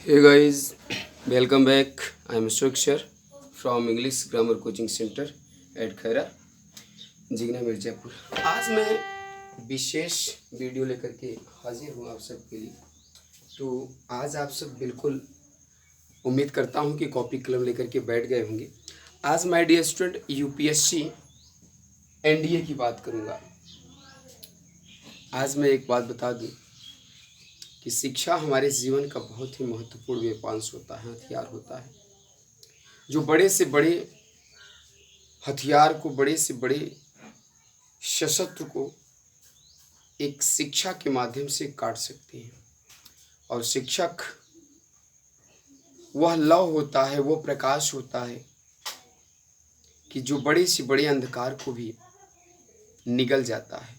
Hey guys, welcome back. I am Sukshar from English Grammar Coaching Center at Khaira Jigna Mirzapur. आज मैं विशेष video लेकर के हाजिर हूँ आप सबके लिए। तो आज आप सब बिल्कुल उम्मीद करता हूँ कि कॉपी कलम लेकर के बैठ गए होंगे। आज my dear student UPSC NDA की बात करूँगा। आज मैं एक बात बता दूँ कि शिक्षा हमारे जीवन का बहुत ही महत्वपूर्ण वेपांश होता है, हथियार होता है, जो बड़े से बड़े हथियार को, बड़े से बड़े सशस्त्र को एक शिक्षा के माध्यम से काट सकते हैं। और शिक्षक वह लौ होता है, वो प्रकाश होता है कि जो बड़े से बड़े अंधकार को भी निगल जाता है।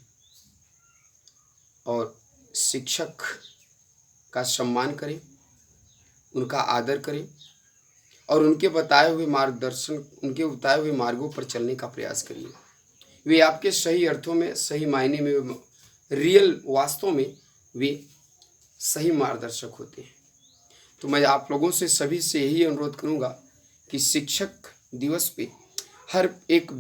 और शिक्षक का सम्मान करें, उनका आदर करें और उनके बताए हुए मार्गदर्शन, उनके बताए हुए मार्गों पर चलने का प्रयास करिए। वे आपके सही अर्थों में, सही मायने में, रियल वास्तव में वे सही मार्गदर्शक होते हैं। तो मैं आप लोगों से सभी से यही अनुरोध करूंगा कि शिक्षक दिवस पे हर एक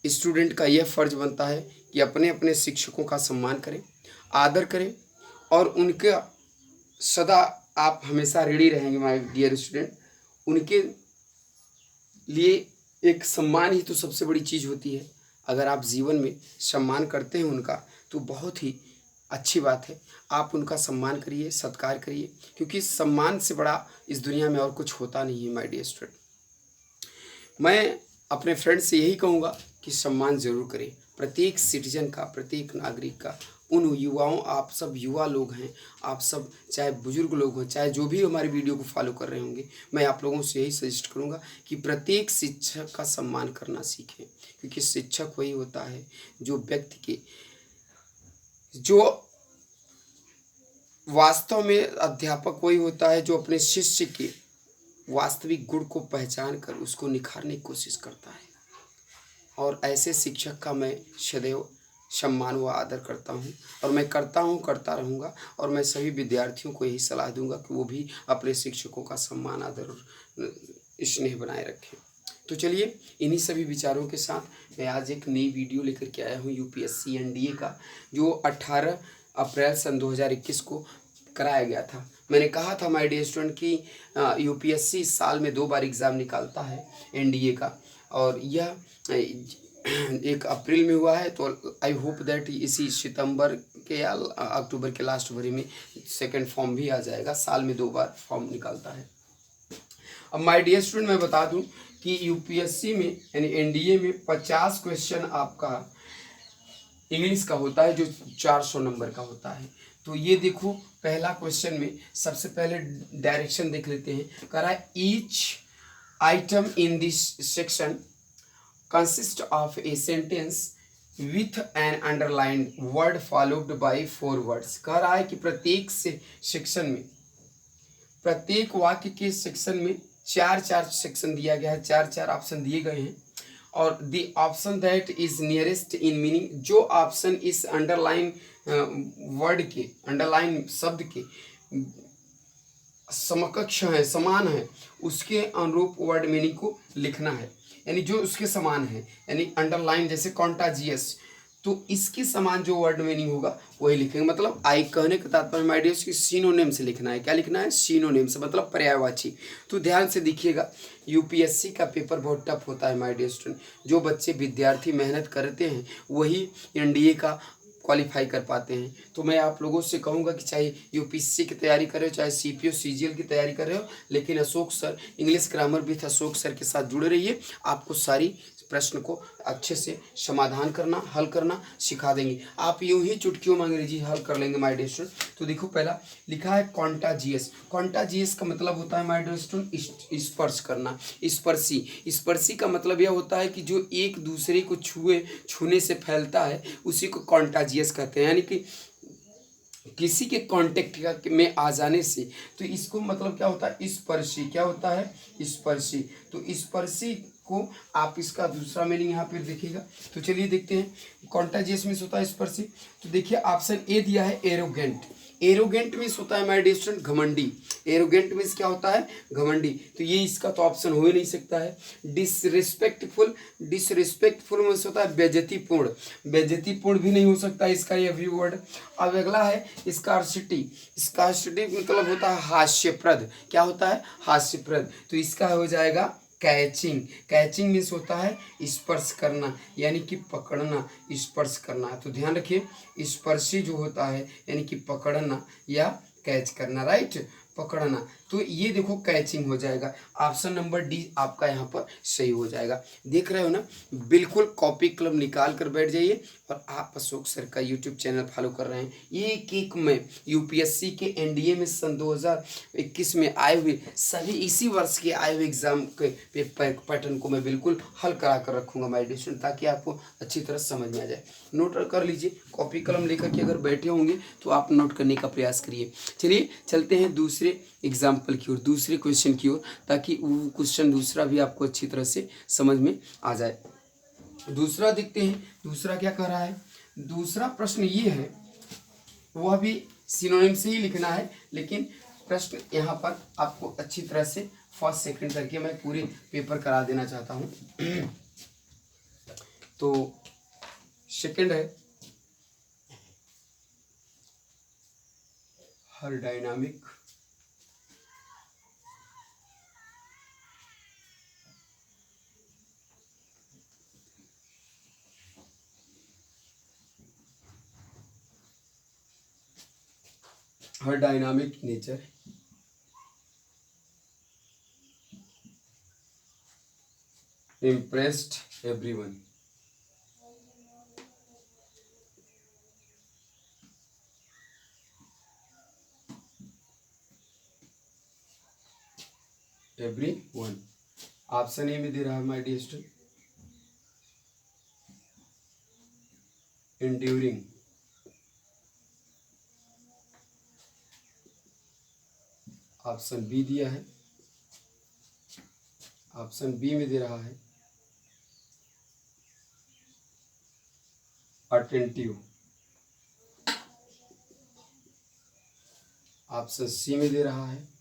स्टूडेंट का यह फर्ज बनता है कि अपने अपने शिक्षकों का सम्मान करें, आदर करें और उनका सदा आप हमेशा रेडी रहेंगे माय डियर स्टूडेंट। उनके लिए एक सम्मान ही तो सबसे बड़ी चीज़ होती है। अगर आप जीवन में सम्मान करते हैं उनका तो बहुत ही अच्छी बात है। आप उनका सम्मान करिए, सत्कार करिए, क्योंकि सम्मान से बड़ा इस दुनिया में और कुछ होता नहीं है माय डियर स्टूडेंट। मैं अपने फ्रेंड से यही कहूँगा कि सम्मान ज़रूर करें प्रत्येक सिटीजन का, प्रत्येक नागरिक का। उन युवाओं, आप सब युवा लोग हैं, आप सब चाहे बुजुर्ग लोग हों, चाहे जो भी हमारी वीडियो को फॉलो कर रहे होंगे, मैं आप लोगों से यही सजेस्ट करूंगा कि प्रत्येक शिक्षक का सम्मान करना सीखें। क्योंकि शिक्षक वही होता है जो व्यक्ति के, जो वास्तव में अध्यापक वही होता है जो अपने शिष्य के वास्तविक गुण को पहचान कर उसको निखारने की कोशिश करता है। और ऐसे शिक्षक का मैं सदैव सम्मान व आदर करता हूँ और मैं करता हूँ, करता रहूँगा। और मैं सभी विद्यार्थियों को यही सलाह दूंगा कि वो भी अपने शिक्षकों का सम्मान, आदर और स्नेह बनाए रखें। तो चलिए, इन्हीं सभी विचारों के साथ मैं आज एक नई वीडियो लेकर के आया हूँ यूपीएससी एनडीए का, जो 18 अप्रैल सन 2021 को कराया गया था। मैंने कहा था माय डियर स्टूडेंट कि यूपीएससी साल में 2 बार एग्ज़ाम निकालता है एनडीए का, और यह 1 अप्रैल में हुआ है। तो आई होप दैट इसी सितंबर के या अक्टूबर के लास्ट भरी में सेकंड फॉर्म भी आ जाएगा। साल में 2 बार फॉर्म निकालता है। अब माय डियर स्टूडेंट मैं बता दूं कि यूपीएससी में यानी एनडीए में 50 क्वेश्चन आपका इंग्लिश का होता है, जो 400 नंबर का होता है। तो ये देखो, पहला क्वेश्चन में सबसे पहले डायरेक्शन देख लेते हैं। कह रहा है each item in this section consist of a sentence with an underlined word followed by 4 words। कह रहा है कि प्रत्येक सेक्शन में, प्रत्येक वाक्य के सेक्शन में 4 सेक्शन दिया गया है, 4 ऑप्शन दिए गए हैं। और the option that is nearest in meaning, जो ऑप्शन इस अंडरलाइन वर्ड के, अंडरलाइन शब्द के समकक्ष है, समान है, उसके अनुरूप वर्ड मीनिंग को लिखना है। यानी जो उसके समान है, यानी अंडरलाइन जैसे कॉन्टाजियस, तो इसके समान जो वर्ड मीनिंग होगा वही लिखेंगे। मतलब आई कहने का तात्पर्य माय डियर की सिनोनिम से लिखना है। क्या लिखना है? सिनोनिम से, मतलब पर्यायवाची। तो ध्यान से देखिएगा, यूपीएससी का पेपर बहुत टफ होता है माय डियर स्टूडेंट। जो बच्चे विद्यार्थी मेहनत करते हैं वही एनडीए का क्वालिफाई कर पाते हैं। तो मैं आप लोगों से कहूँगा कि चाहे यूपीएससी की तैयारी कर रहे हो, चाहे सीपीओ सीजीएल की तैयारी कर रहे हो, लेकिन Ashok sir, English grammar with Ashok sir के साथ जुड़े रहिए। आपको सारी प्रश्न को अच्छे से समाधान करना, हल करना सिखा देंगे। आप यूं ही चुटकियों में अंग्रेजी हल कर लेंगे माय डियर स्टूडेंट। तो देखो, पहला लिखा है कॉन्टाजियस। कॉन्टाजियस का मतलब होता है माय डियर स्टूडेंट स्पर्श करना, स्पर्शी। स्पर्शी का मतलब यह होता है कि जो एक दूसरे को छूने से फैलता है उसी को कॉन्टाजियस कहते हैं। यानी कि किसी के कांटेक्ट में आ जाने से, तो इसको मतलब क्या होता है? स्पर्शी। क्या होता है? स्पर्शी। तो स्पर्शी को आप इसका दूसरा मीनिंग यहाँ पे देखिएगा। तो चलिए देखते हैं, कॉन्टाजियस मीन्स होता है स्पर्शी। तो देखिए ऑप्शन ए दिया है एरोगेंट। एरोगेंट मीन्स होता है माय डियर स्टूडेंट घमंडी। एरोगेंट मीन्स क्या होता है? घमंडी। तो ये इसका तो ऑप्शन हो ही नहीं सकता है। डिसरिस्पेक्टफुल, डिसरिस्पेक्टफुल मीन्स होता है बेइज्जतीपूर्ण, बेइज्जतीपूर्ण भी नहीं हो सकता इसका ये भी वर्ड। अब अगला है स्कार्सिटी। स्कार्सिटी मतलब होता है हास्यप्रद। क्या होता है? हास्यप्रद। तो इसका हो जाएगा कैचिंग। कैचिंग मीन्स होता है स्पर्श करना, यानी कि पकड़ना, स्पर्श करना। तो ध्यान रखिए स्पर्शी जो होता है यानी कि पकड़ना या कैच करना, राइट, पकड़ना। तो ये देखो कैचिंग हो जाएगा। ऑप्शन नंबर डी आपका यहाँ पर सही हो जाएगा। देख रहे हो ना, बिल्कुल कॉपी कलम निकाल कर बैठ जाइए। और आप अशोक सर का यूट्यूब चैनल फॉलो कर रहे हैं। एक एक में यूपीएससी के एनडीए में सन 2021 में आए हुए सभी इसी वर्ष के आए हुए एग्जाम के पेपर पैटर्न को मैं बिल्कुल हल करा कर रखूंगा माय डियर स्टूडेंट, ताकि आपको अच्छी तरह समझ में आ जाए। नोट कर लीजिए, कॉपी कलम लेकर के अगर बैठे होंगे तो आप नोट करने का प्रयास करिए। चलिए चलते हैं दूसरे एग्जाम्पल की ओर, दूसरे क्वेश्चन की ओर, ताकि वो क्वेश्चन दूसरा भी आपको अच्छी तरह से समझ में आ जाए। दूसरा देखते हैं, दूसरा क्या कह रहा है। दूसरा प्रश्न ये है, वह भी सिनोनिम से ही लिखना है, लेकिन प्रश्न यहाँ पर आपको अच्छी तरह से फर्स्ट सेकंड करके मैं पूरे पेपर करा देना चाहता हूँ। तो सेकंड है, her dynamic nature impressed everyone. Everyone. Option A में दे रहा है my dear student enduring, option B दिया है, ऑप्शन बी में दे रहा है अटेंटिव, ऑप्शन सी में दे रहा है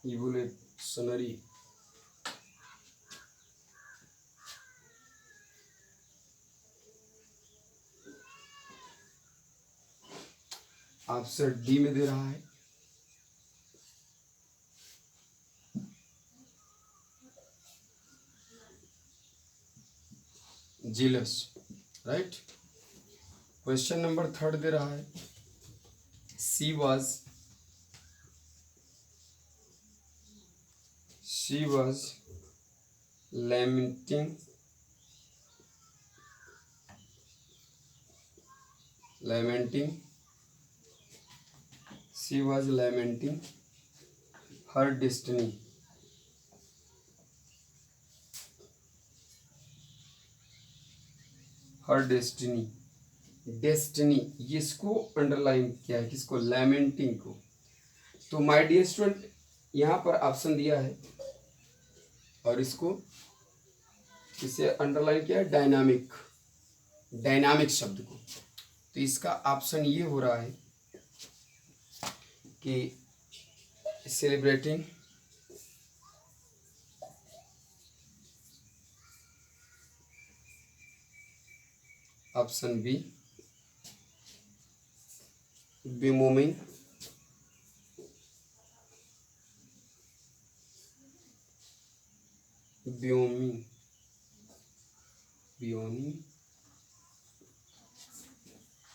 इवोल्यूशनरी, ऑप्शन डी में दे रहा है jealous, right. Question number third दे रहा है she was lamenting she was lamenting her destiny, destiny, इसको अंडरलाइन किया है, किसको? लैमेंटिंग को। तो माय डियर स्टूडेंट यहाँ पर ऑप्शन दिया है और इसको इसे अंडरलाइन किया है डायनामिक शब्द को। तो इसका ऑप्शन ये हो रहा है कि सेलिब्रेटिंग ऑप्शन बी bemoaning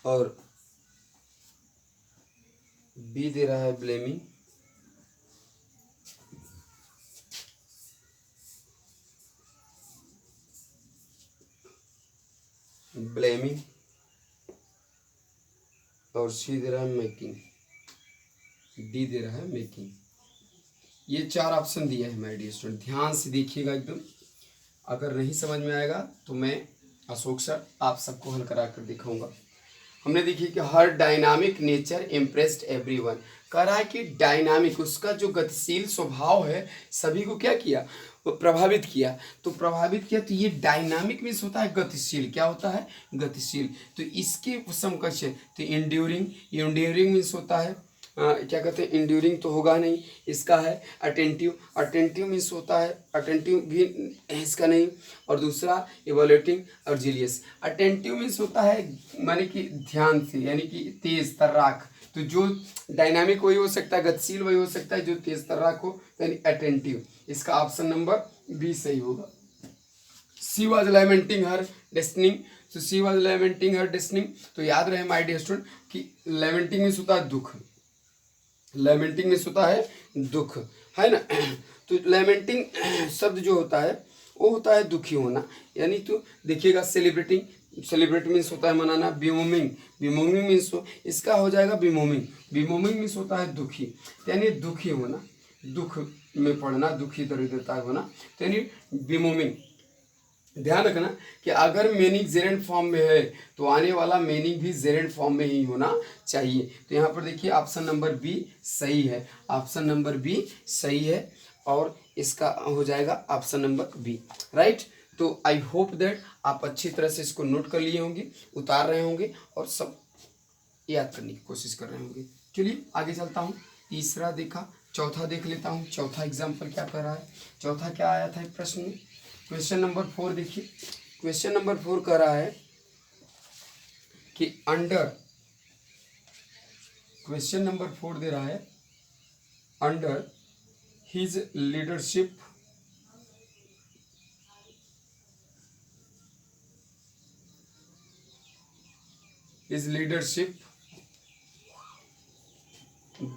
और बी दे रहा है ब्लेमिंग, और सी दे रहा है मेकिंग, डी दे रहा है मेकिंग। ये चार ऑप्शन दिया है माय डियर स्टूडेंट, ध्यान से देखिएगा एकदम। अगर नहीं समझ में आएगा तो मैं अशोक सर आप सबको हल करा कर दिखाऊंगा। हमने देखी कि हर डायनामिक नेचर इम्प्रेस्ड एवरीवन। कह रहा है कि डायनामिक, उसका जो गतिशील स्वभाव है सभी को क्या किया, वो प्रभावित किया। तो प्रभावित किया, तो ये डायनामिक मीन्स होता है गतिशील। क्या होता है, गतिशील। तो इसके समकक्ष है तो इंड्यूरिंग। इंड्यूरिंग मीन्स होता है क्या कहते हैं, इंड्यूरिंग तो होगा नहीं, इसका है अटेंटिव। अटेंटिव मीन्स होता है, अटेंटिव भी इसका नहीं। और दूसरा इवोल्यूटिंग और जीलियस। अटेंटिव मीन्स होता है माने कि ध्यान से, यानी कि तेज तर्राक। तो जो डायनामिक वही हो सकता है, गतिशील वही हो सकता है जो तेज तर्राक हो, यानी अटेंटिव। इसका ऑप्शन नंबर बी सही होगा। सी वॉज लैमेंटिंग हर डेस्टिनिंग। तो सी वॉज लैमेंटिंग हर डेस्टिनिंग। तो याद रहे माय डियर स्टूडेंट कि लैमेंटिंग मीन्स होता है दुख, लैमेंटिंग मीन्स होता है दुख, है ना। तो लैमेंटिंग शब्द जो होता है वो होता है दुखी होना। यानी तो देखिएगा सेलिब्रेटिंग, सेलिब्रेट मीन्स होता है मनाना। बिमोमिंग, बिमोमिंग मीन्स इसका हो जाएगा बिमोमिंग। बिमोमिंग मीन्स होता है दुखी, यानी दुखी होना, दुख में पड़ना, दुखी दरिद्रता होना, तो यानी बिमोमिंग। ध्यान रखना कि अगर मीनिंग जेरेंट फॉर्म में है तो आने वाला मीनिंग भी जेरेंट फॉर्म में ही होना चाहिए। तो यहाँ पर देखिए ऑप्शन नंबर बी सही है, ऑप्शन नंबर बी सही है और इसका हो जाएगा ऑप्शन नंबर बी, राइट। तो आई होप दैट आप अच्छी तरह से इसको नोट कर लिए होंगे, उतार रहे होंगे और सब याद करने की कोशिश कर रहे होंगे। चलिए आगे चलता हूँ। तीसरा देखा, चौथा देख लेता हूँ। चौथा एग्जाम्पल क्या कर रहा है, चौथा क्या आया था एक प्रश्न में। क्वेश्चन नंबर 4 देखिए। क्वेश्चन नंबर 4 कह रहा है कि अंडर, क्वेश्चन नंबर 4 दे रहा है under his leadership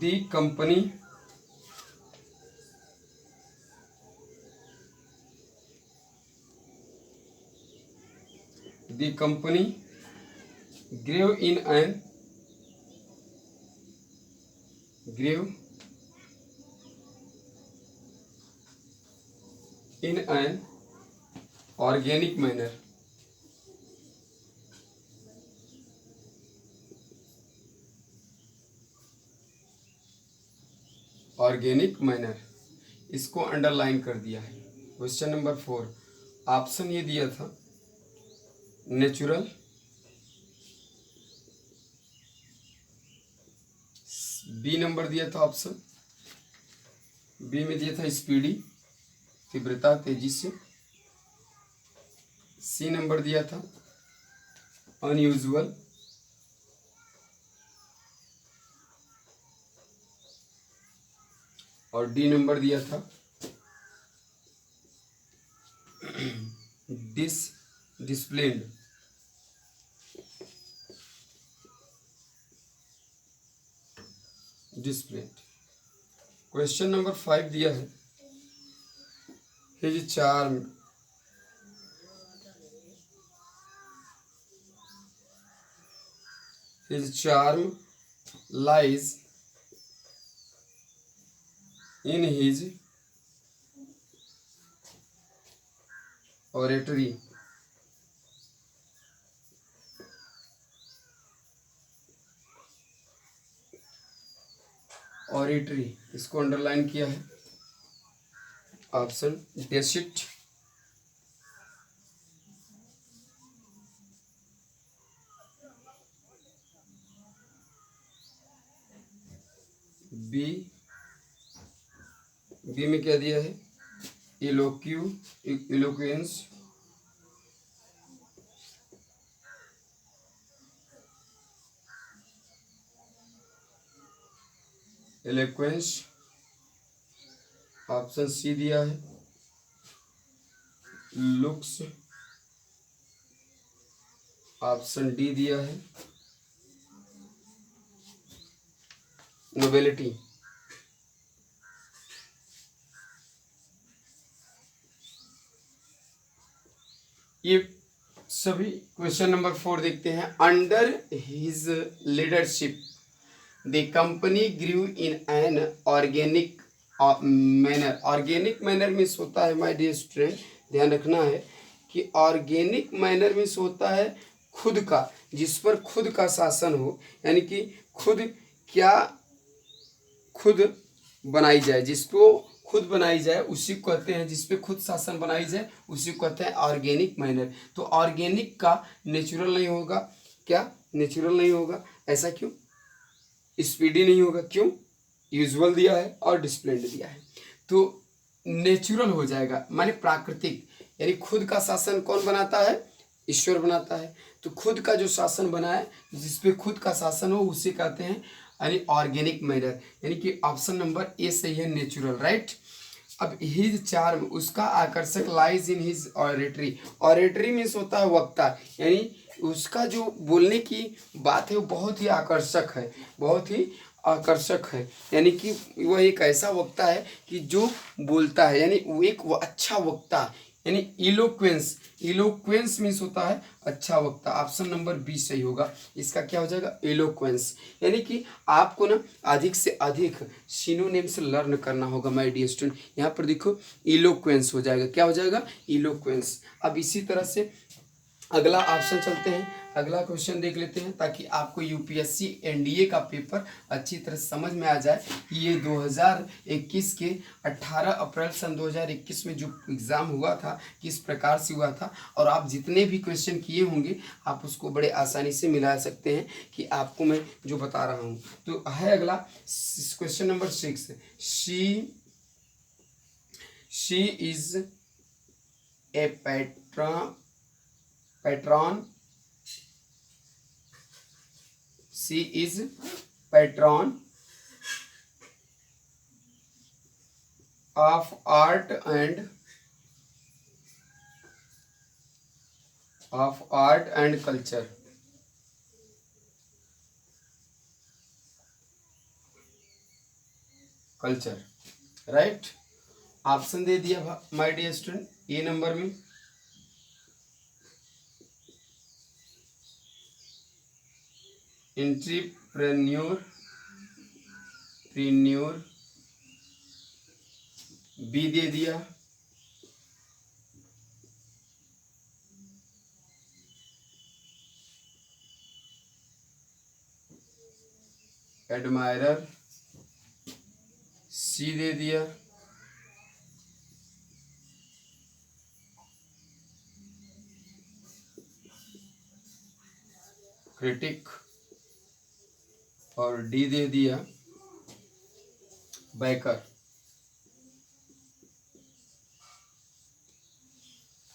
the company grew in an organic manner। Organic manner, इसको अंडरलाइन कर दिया है। क्वेश्चन नंबर 4 ऑप्शन ये दिया था नेचुरल, बी नंबर दिया था ऑप्शन बी में दिया था स्पीडी, तीव्रता तेजी से। सी नंबर दिया था अनयूजुअल, और डी नंबर दिया था डिसिप्लिन्ड। क्वेश्चन नंबर 5 दिया है his charm lies in his oratory। Oratory, इसको अंडरलाइन किया है ऑप्शन डेसिट, बी में क्या दिया है इलोक्वेंस, ऑप्शन सी दिया है लुक्स, ऑप्शन डी दिया है नोबेलिटी। ये सभी क्वेश्चन नंबर 4 देखते हैं। Under his leadership the company grew in an organic manner. Organic manner means होता है माय डियर स्टूडेंट, ध्यान रखना है कि ऑर्गेनिक मैनर मीन्स होता है खुद का, जिस पर खुद का शासन हो, यानी कि खुद क्या, खुद बनाई जाए, जिसको खुद बनाई जाए उसी को कहते हैं, जिस पे खुद शासन बनाई जाए उसी को कहते हैं ऑर्गेनिक मैनर। तो ऑर्गेनिक का नेचुरल नहीं होगा, क्या नेचुरल नहीं होगा, ऐसा क्यों? स्पीडी नहीं होगा, क्यों? यूजुअल दिया है और डिसिप्लिन्ड दिया है, तो नेचुरल हो जाएगा, माने प्राकृतिक। यानी खुद का शासन कौन बनाता है? ईश्वर बनाता है। तो खुद का जो शासन बनाए, जिसपे खुद का शासन हो, उसे कहते हैं यानी ऑर्गेनिक मैनर, यानी कि ऑप्शन नंबर ए सही है, नेचुरल, राइट। अब हिज चार्म, उसका आकर्षक lies in his oratory. Oratory means होता है वक्ता, यानी उसका जो बोलने की बात है वो बहुत ही आकर्षक है, बहुत ही आकर्षक है, यानी कि वह एक ऐसा वक्ता है कि जो बोलता है, यानी वो एक अच्छा वक्ता, यानी इलोक्वेंस। इलोक्वेंस मीन्स होता है अच्छा वक्ता। ऑप्शन नंबर बी सही होगा, इसका क्या हो जाएगा? इलोक्वेंस। यानी कि आपको ना अधिक से अधिक सिनोनिम से लर्न करना होगा माय डियर स्टूडेंट। यहाँ पर देखो इलोक्वेंस हो जाएगा, क्या हो जाएगा? इलोक्वेंस। अब इसी तरह से अगला ऑप्शन चलते हैं, अगला क्वेश्चन देख लेते हैं, ताकि आपको यूपीएससी एनडीए का पेपर अच्छी तरह समझ में आ जाए कि ये 2021 के 18 अप्रैल सन 2021 में जो एग्ज़ाम हुआ था किस प्रकार से हुआ था, और आप जितने भी क्वेश्चन किए होंगे आप उसको बड़े आसानी से मिला सकते हैं कि आपको मैं जो बता रहा हूँ। तो है अगला question number 6, she is a patron, she is patron of art and culture। Right. Option दे दिया my dear student A number में, एंट्रप्रेन्योर, बी दे दिया एडमायरर, सी दे दिया क्रिटिक, और डी दे दिया बैकर,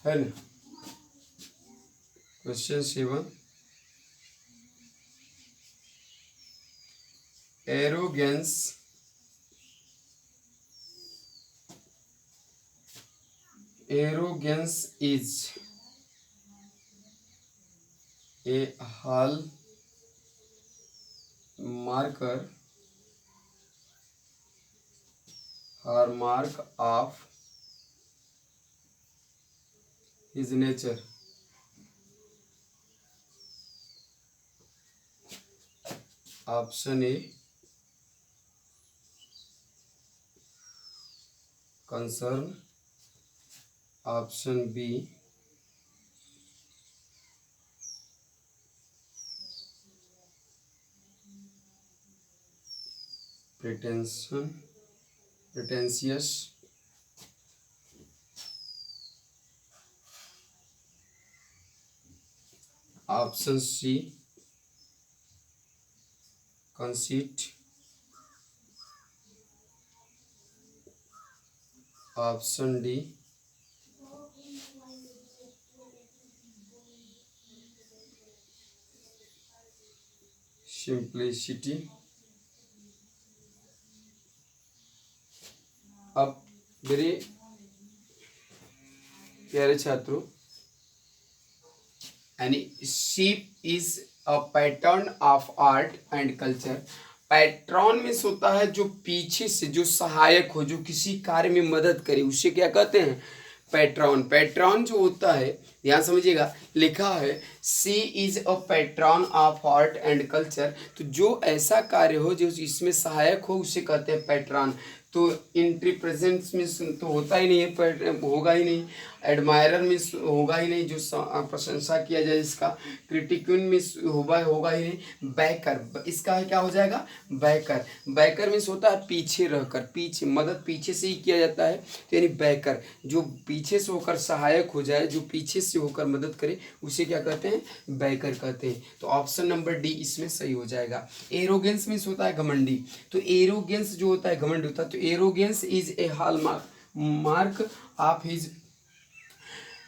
है ना। Question 7, arrogance is a hallmark of his nature। Option A concern, option B pretentious, option C conceit, option D simplicity. अब मेरे प्यारे छात्रों, यानी sheep is a pattern of art and culture. Patron means होता है जो पीछे से, जो सहायक हो, जो किसी कार्य में मदद करे, उसे क्या कहते हैं? पैट्रॉन। पैट्रॉन जो होता है, ध्यान समझिएगा, लिखा है she is a patron of art and culture. तो जो ऐसा कार्य हो जो इसमें सहायक हो उसे कहते हैं पैट्रॉन। तो इंट्री प्रेजेंस मीन्स तो होता ही नहीं है, होगा ही नहीं। एडमायरर मीन्स होगा ही नहीं, जो प्रशंसा किया जाए इसका। क्रिटिक्विन मीन्स होगा ही नहीं। बैकर, इसका क्या हो जाएगा, बैकर। बैकर मीन्स होता है पीछे रहकर, पीछे मदद पीछे से ही किया जाता है, तो यानी बैकर जो पीछे से होकर सहायक हो जाए, जो पीछे से होकर मदद करे, उसे क्या कहते हैं, बैकर कहते हैं। तो ऑप्शन नंबर डी इसमें सही हो जाएगा। एरोगेंस मीन्स होता है घमंडी, तो एरोगेंस जो होता है घमंड होता है, तो arrogance is A hallmark mark of his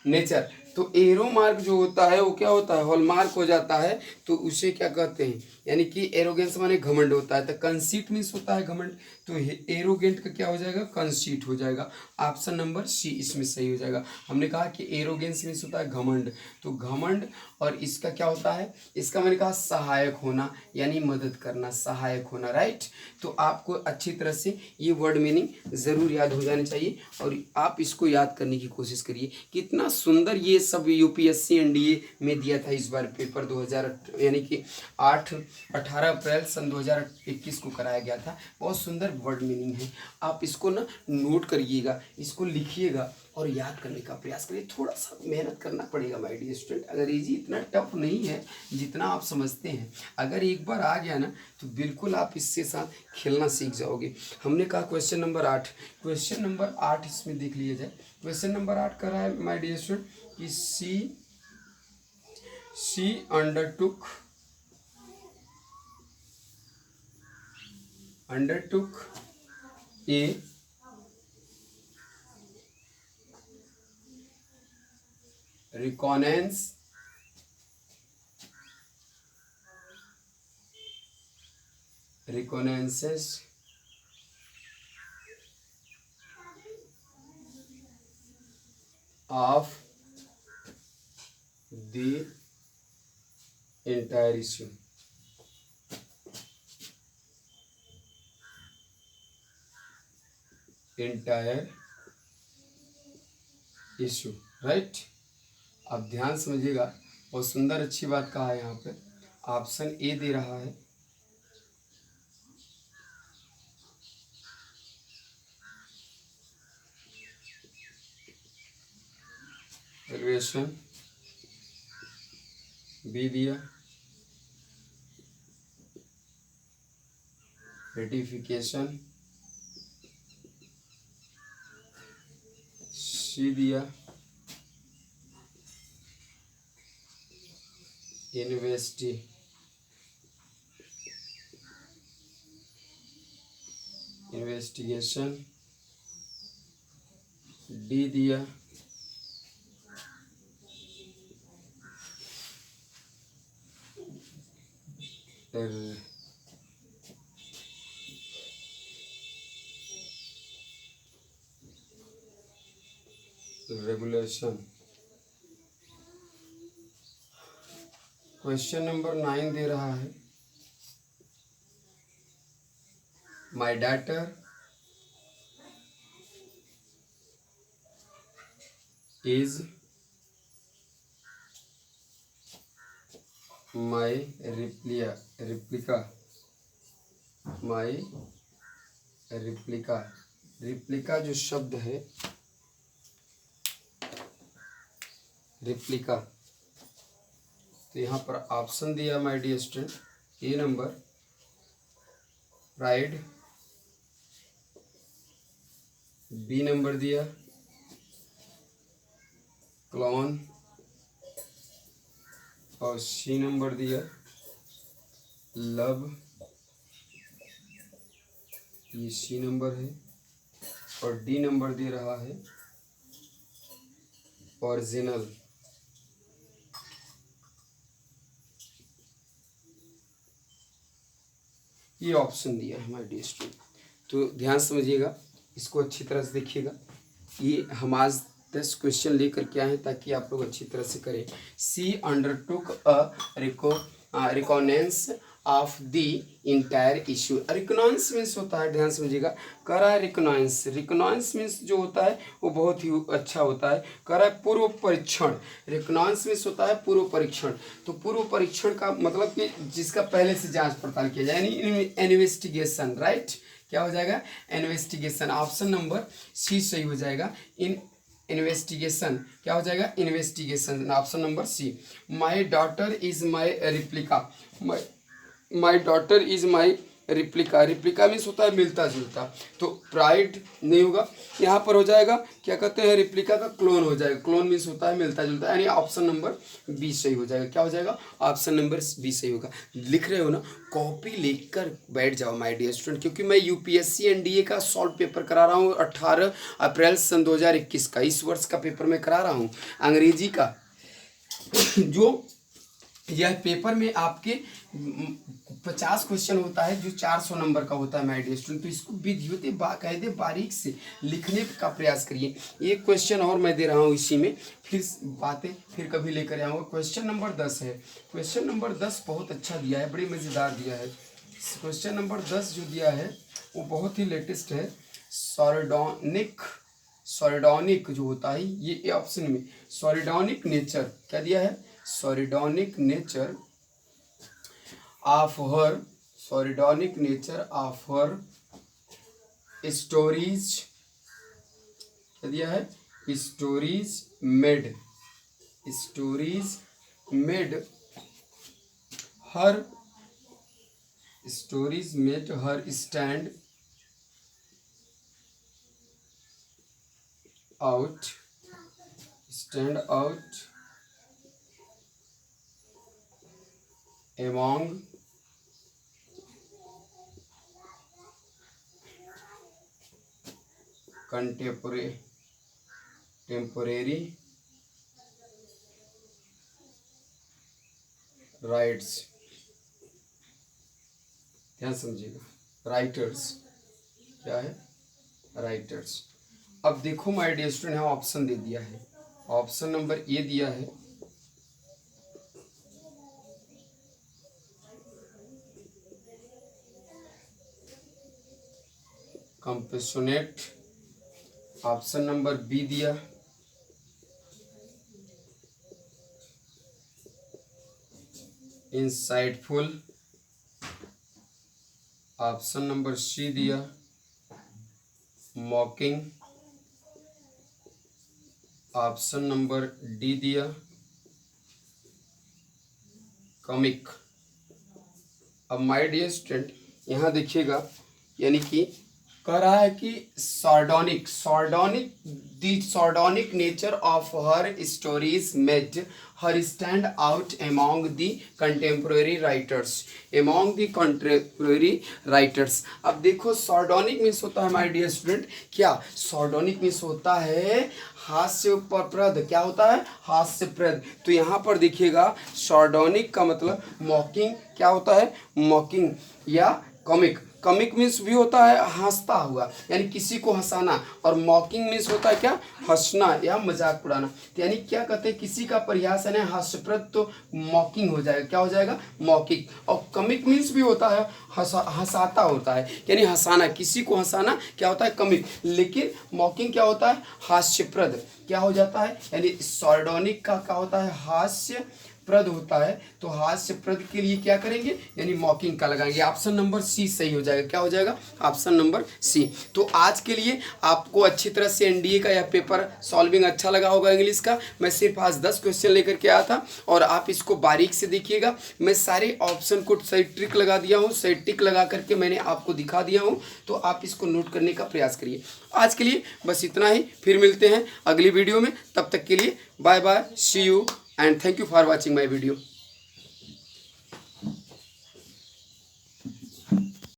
nature. तो एरो मार्क जो होता है वो क्या होता है, हॉलमार्क हो जाता है, तो उसे क्या कहते हैं, यानी कि एरोगेंस माने घमंड होता है। तो कंसीट मीन्स होता है घमंड, तो एरोगेंट का क्या हो जाएगा, कंसीट हो जाएगा। ऑप्शन नंबर सी इसमें सही हो जाएगा। हमने कहा कि एरोगेंस मीन्स होता है घमंड, तो घमंड, और इसका क्या होता है, इसका मैंने कहा सहायक होना, यानी मदद करना, सहायक होना, राइट। तो आपको अच्छी तरह से ये वर्ड मीनिंग ज़रूर याद हो जाने चाहिए, और आप इसको याद करने की कोशिश करिए। कितना सुंदर ये सब यूपीएससी एनडीए में दिया था इस बार पेपर 2000 यानी कि 18 अप्रैल सन 2021 को कराया गया था। बहुत सुंदर वर्ड मीनिंग है, आप इसको ना नोट करिएगा, इसको लिखिएगा और याद करने का प्रयास करिए। थोड़ा सा मेहनत करना पड़ेगा माय डियर स्टूडेंट, अगर इजी इतना टफ नहीं है जितना आप समझते हैं। अगर एक बार आ गया ना तो बिल्कुल आप इसके साथ खेलना सीख जाओगे। हमने कहा क्वेश्चन नंबर 8, क्वेश्चन नंबर 8 इसमें देख लिया जाए। क्वेश्चन नंबर 8 कर रहा है माय डियर स्टूडेंट कि she undertook a reconnaissance of the entire issue. Right. अब ध्यान समझिएगा, बहुत सुंदर अच्छी बात कहा है यहाँ पे। ऑप्शन ए दे रहा है एलिवेशन, बी दिया रेटिफिकेशन, सी दिया इन्वेस्टिगेशन, डी दिया रेगुलेशन। क्वेश्चन नंबर 9 दे रहा है my daughter is my replica जो शब्द है रिप्लिका, तो यहाँ पर ऑप्शन दिया my dear student, A number pride, B number दिया क्लोन, और सी नंबर दिया लव, ये सी नंबर है, और डी नंबर दे रहा है ओरिजिनल। ये ऑप्शन दिया है हमारे डियर स्टूडेंट। तो ध्यान समझिएगा, इसको अच्छी तरह से देखिएगा। ये हम आज 10 क्वेश्चन लेकर के आए हैं ताकि आप लोग अच्छी तरह से करें। She undertook a reconnaissance of the entire issue. Reconnaissance means होता है, ध्यान समझिएगा, करा रिकॉनेंस, रिकॉनेंस मीन्स जो होता है वो बहुत ही अच्छा होता है। करा पूर्व परीक्षण, रिकॉनेंस मीन्स होता है पूर्व परीक्षण। तो पूर्व परीक्षण का मतलब कि जिसका पहले से जांच पड़ताल किया जाए, यानी इन्वेस्टिगेशन, राइट। क्या हो जाएगा, इन्वेस्टिगेशन। ऑप्शन नंबर सी सही हो जाएगा। इन इन्वेस्टिगेशन, क्या हो जाएगा? Investigation, option number C. My daughter is my replica, my daughter is my replica, replica means होता है मिलता जुलता, तो प्राइड नहीं होगा, यहाँ पर हो जाएगा क्या कहते हैं, रिप्लिका का क्लोन हो जाएगा, क्लोन मीन्स होता है मिलता जुलता, यानी ऑप्शन नंबर बी सही हो जाएगा। क्या हो जाएगा? ऑप्शन नंबर बी सही होगा। लिख रहे हो ना, कॉपी लेकर बैठ जाओ माय डियर स्टूडेंट, क्योंकि मैं यूपीएससी एनडीए का सॉल्व पेपर करा रहा हूँ 18 अप्रैल सन 2021 का, इस वर्ष का पेपर मैं करा रहा हूँ अंग्रेजी का। जो यह पेपर में आपके 50 क्वेश्चन होता है, जो 400 नंबर का होता है माय डियर स्टूडेंट, तो इसको विधिवत बाकायदे बारीक से लिखने का प्रयास करिए। एक क्वेश्चन और मैं दे रहा हूँ इसी में, फिर बातें फिर कभी लेकर आऊँगा। क्वेश्चन नंबर 10 है, क्वेश्चन नंबर 10 बहुत अच्छा दिया है, बड़ी मज़ेदार दिया है। क्वेश्चन नंबर 10 जो दिया है वो बहुत ही लेटेस्ट है। सॉर्डोनिक जो होता है, ये ऑप्शन में सॉर्डोनिक नेचर क्या दिया है? सॉर्डोनिक नेचर ऑफ हर स्टोरीज, क्या दिया है? Stories made her stand out among contemporary rights, ध्यान समझिएगा, राइटर्स, क्या है? राइटर्स। अब देखो माय डियर स्टूडेंट, यहाँ ऑप्शन दे दिया है, ऑप्शन नंबर ए दिया है, कंपैशनेट, ऑप्शन नंबर बी दिया इंसाइटफुल, ऑप्शन नंबर सी दिया मॉकिंग, ऑप्शन नंबर डी दिया कॉमिक। अब माय डियर स्टूडेंट यहाँ देखिएगा, यानी कि कह रहा है कि सार्डोनिक nature of her stories made her stand out among the contemporary writers. अब देखो सार्डोनिक मीन्स होता है माय डियर स्टूडेंट, क्या सार्डोनिक मीन्स होता है हास्यप्रद, क्या होता है? हास्यप्रद। तो यहाँ पर देखिएगा सार्डोनिक का मतलब मॉकिंग, क्या होता है? मॉकिंग या कॉमिक। कॉमिक मीन्स भी होता है हंसता हुआ, यानी किसी को हंसाना, और मॉकिंग मीन्स होता है क्या? हंसना या मजाक उड़ाना। तो यानी क्या कहते हैं, किसी का परिहास है हास्यप्रद, तो मॉकिंग हो जाएगा, क्या हो जाएगा? मॉकिंग। और कॉमिक मीन्स भी होता है हंसाता होता है, यानी हंसाना, किसी को हंसाना क्या होता है? कॉमिक। लेकिन मॉकिंग क्या होता है? हास्यप्रद। क्या हो जाता है? यानी सार्डोनिक का क्या होता है? हास्य प्रद होता है, तो हास्य प्रद के लिए क्या करेंगे? यानी मॉकिंग का लगाएंगे। ऑप्शन नंबर सी सही हो जाएगा। क्या हो जाएगा? Option number C. तो आज के लिए आपको अच्छी तरह से एनडीए का यह पेपर सॉल्विंग अच्छा लगा होगा इंग्लिश का। मैं सिर्फ आज 10 क्वेश्चन लेकर के आया था, और आप इसको बारीक से देखिएगा। मैं सारे ऑप्शन को सही ट्रिक लगा दिया हूँ, सही टिक लगा करके मैंने आपको दिखा दिया हूँ, तो आप इसको नोट करने का प्रयास करिए। आज के लिए बस इतना ही, फिर मिलते हैं अगली वीडियो में। तब तक के लिए bye bye, see you, and thank you for watching my video.